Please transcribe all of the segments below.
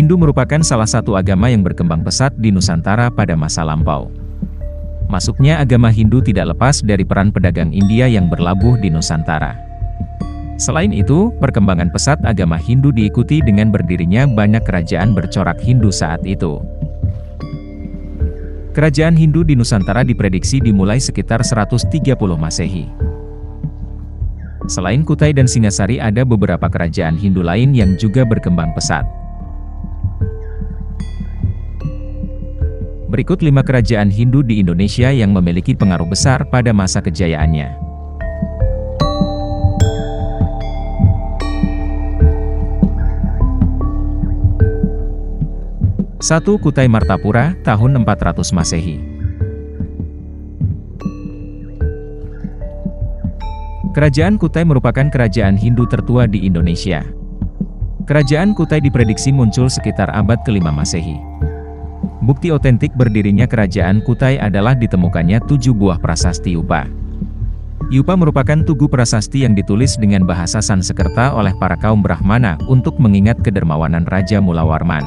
Hindu merupakan salah satu agama yang berkembang pesat di Nusantara pada masa lampau. Masuknya agama Hindu tidak lepas dari peran pedagang India yang berlabuh di Nusantara. Selain itu, perkembangan pesat agama Hindu diikuti dengan berdirinya banyak kerajaan bercorak Hindu saat itu. Kerajaan Hindu di Nusantara diprediksi dimulai sekitar 130 Masehi. Selain Kutai dan Singasari, ada beberapa kerajaan Hindu lain yang juga berkembang pesat. Berikut 5 kerajaan Hindu di Indonesia yang memiliki pengaruh besar pada masa kejayaannya. 1. Kutai Martapura, tahun 400 Masehi. Kerajaan Kutai merupakan kerajaan Hindu tertua di Indonesia. Kerajaan Kutai diprediksi muncul sekitar abad ke-5 Masehi. Bukti otentik berdirinya kerajaan Kutai adalah ditemukannya 7 buah prasasti Yupa. Yupa merupakan tugu prasasti yang ditulis dengan bahasa Sanskerta oleh para kaum Brahmana untuk mengingat kedermawanan Raja Mulawarman.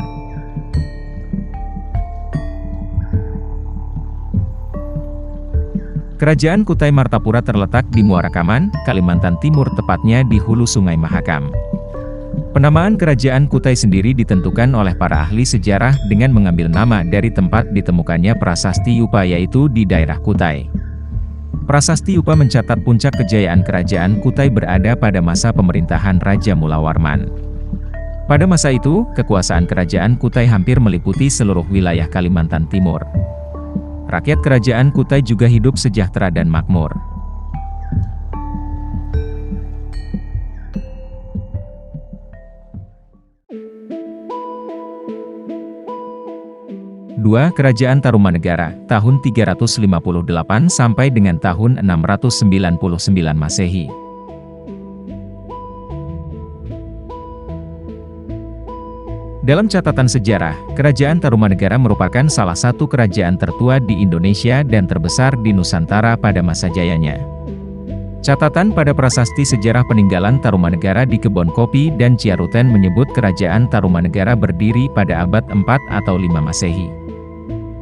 Kerajaan Kutai Martapura terletak di Muara Kaman, Kalimantan Timur, tepatnya di hulu Sungai Mahakam. Penamaan kerajaan Kutai sendiri ditentukan oleh para ahli sejarah dengan mengambil nama dari tempat ditemukannya prasasti Yupa, yaitu di daerah Kutai. Prasasti Yupa mencatat puncak kejayaan kerajaan Kutai berada pada masa pemerintahan Raja Mulawarman. Pada masa itu, kekuasaan kerajaan Kutai hampir meliputi seluruh wilayah Kalimantan Timur. Rakyat kerajaan Kutai juga hidup sejahtera dan makmur. Dua, Kerajaan Tarumanegara, tahun 358 sampai dengan tahun 699 Masehi. Dalam catatan sejarah, Kerajaan Tarumanegara merupakan salah satu kerajaan tertua di Indonesia dan terbesar di Nusantara pada masa jayanya. Catatan pada prasasti sejarah peninggalan Tarumanegara di Kebon Kopi dan Ciaruten menyebut Kerajaan Tarumanegara berdiri pada abad 4 atau 5 Masehi.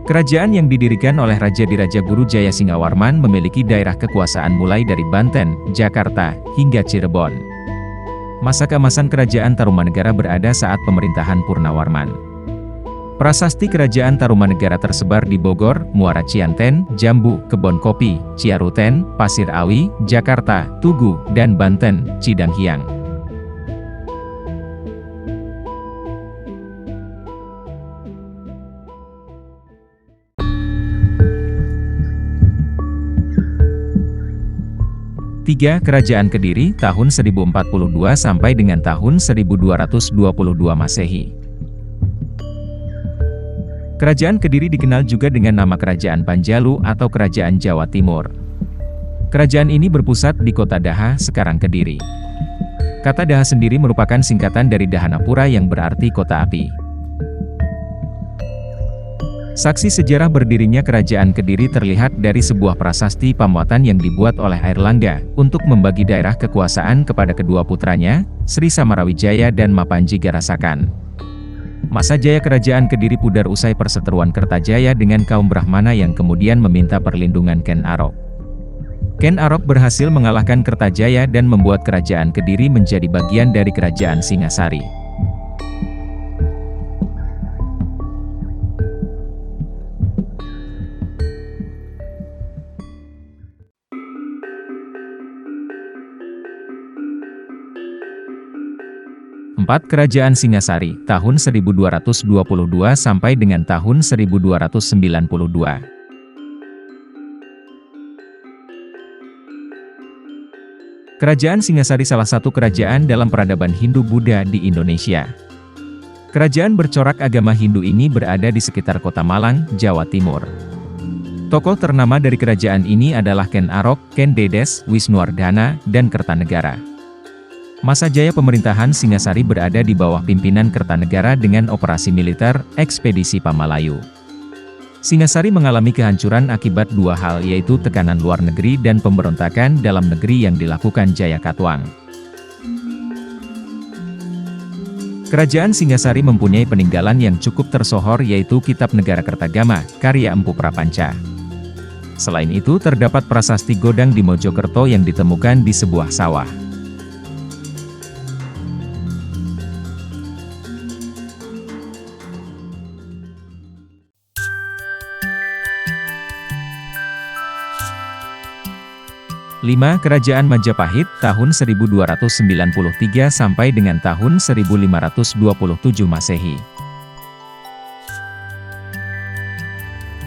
Kerajaan yang didirikan oleh Raja Diraja Guru Jaya Singawarman memiliki daerah kekuasaan mulai dari Banten, Jakarta, hingga Cirebon. Masa keemasan Kerajaan Tarumanegara berada saat pemerintahan Purnawarman. Prasasti Kerajaan Tarumanegara tersebar di Bogor, Muara Cianten, Jambu, Kebon Kopi, Ciaruten, Pasir Awi, Jakarta, Tugu, dan Banten, Cidanghiang. Tiga, Kerajaan Kediri, tahun 1042 sampai dengan tahun 1222 Masehi. Kerajaan Kediri dikenal juga dengan nama Kerajaan Panjalu atau Kerajaan Jawa Timur. Kerajaan ini berpusat di kota Daha, sekarang Kediri. Kata Daha sendiri merupakan singkatan dari Dahanapura yang berarti kota api. Saksi sejarah berdirinya Kerajaan Kediri terlihat dari sebuah prasasti pamuatan yang dibuat oleh Airlangga untuk membagi daerah kekuasaan kepada kedua putranya, Sri Samarawijaya dan Mapanji Garasakan. Masa jaya Kerajaan Kediri pudar usai perseteruan Kertajaya dengan kaum Brahmana yang kemudian meminta perlindungan Ken Arok. Ken Arok berhasil mengalahkan Kertajaya dan membuat Kerajaan Kediri menjadi bagian dari Kerajaan Singasari. Empat, Kerajaan Singasari, tahun 1222 sampai dengan tahun 1292. Kerajaan Singasari salah satu kerajaan dalam peradaban Hindu-Buddha di Indonesia. Kerajaan bercorak agama Hindu ini berada di sekitar kota Malang, Jawa Timur. Tokoh ternama dari kerajaan ini adalah Ken Arok, Ken Dedes, Wisnuwardana, dan Kertanegara. Masa jaya pemerintahan Singasari berada di bawah pimpinan Kertanegara dengan operasi militer, Ekspedisi Pamalayu. Singasari mengalami kehancuran akibat dua hal, yaitu tekanan luar negeri dan pemberontakan dalam negeri yang dilakukan Jaya Katuang. Kerajaan Singasari mempunyai peninggalan yang cukup tersohor yaitu Kitab Negara Kertagama, karya Empu Prapanca. Selain itu terdapat prasasti Godang di Mojokerto yang ditemukan di sebuah sawah. Lima, Kerajaan Majapahit tahun 1293 sampai dengan tahun 1527 Masehi.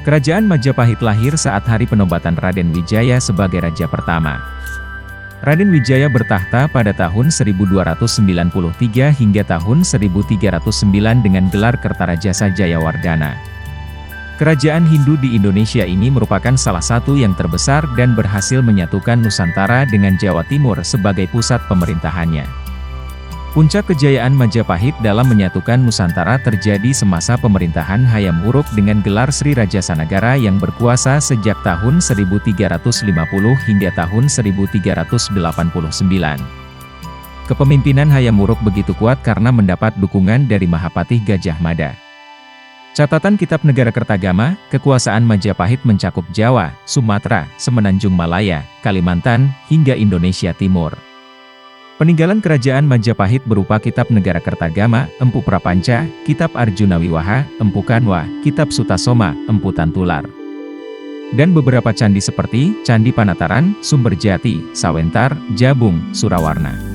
Kerajaan Majapahit lahir saat hari penobatan Raden Wijaya sebagai raja pertama. Raden Wijaya bertahta pada tahun 1293 hingga tahun 1309 dengan gelar Kertarajasa Jayawardhana. Kerajaan Hindu di Indonesia ini merupakan salah satu yang terbesar dan berhasil menyatukan Nusantara dengan Jawa Timur sebagai pusat pemerintahannya. Puncak kejayaan Majapahit dalam menyatukan Nusantara terjadi semasa pemerintahan Hayam Wuruk dengan gelar Sri Rajasanagara yang berkuasa sejak tahun 1350 hingga tahun 1389. Kepemimpinan Hayam Wuruk begitu kuat karena mendapat dukungan dari Mahapatih Gajah Mada. Catatan Kitab Negara Kertagama, kekuasaan Majapahit mencakup Jawa, Sumatera, Semenanjung Malaya, Kalimantan, hingga Indonesia Timur. Peninggalan kerajaan Majapahit berupa Kitab Negara Kertagama, Empu Prapanca, Kitab Arjuna Wiwaha, Empu Kanwa, Kitab Sutasoma, Empu Tantular. Dan beberapa candi seperti Candi Panataran, Sumberjati, Sawentar, Jabung, Surawarna.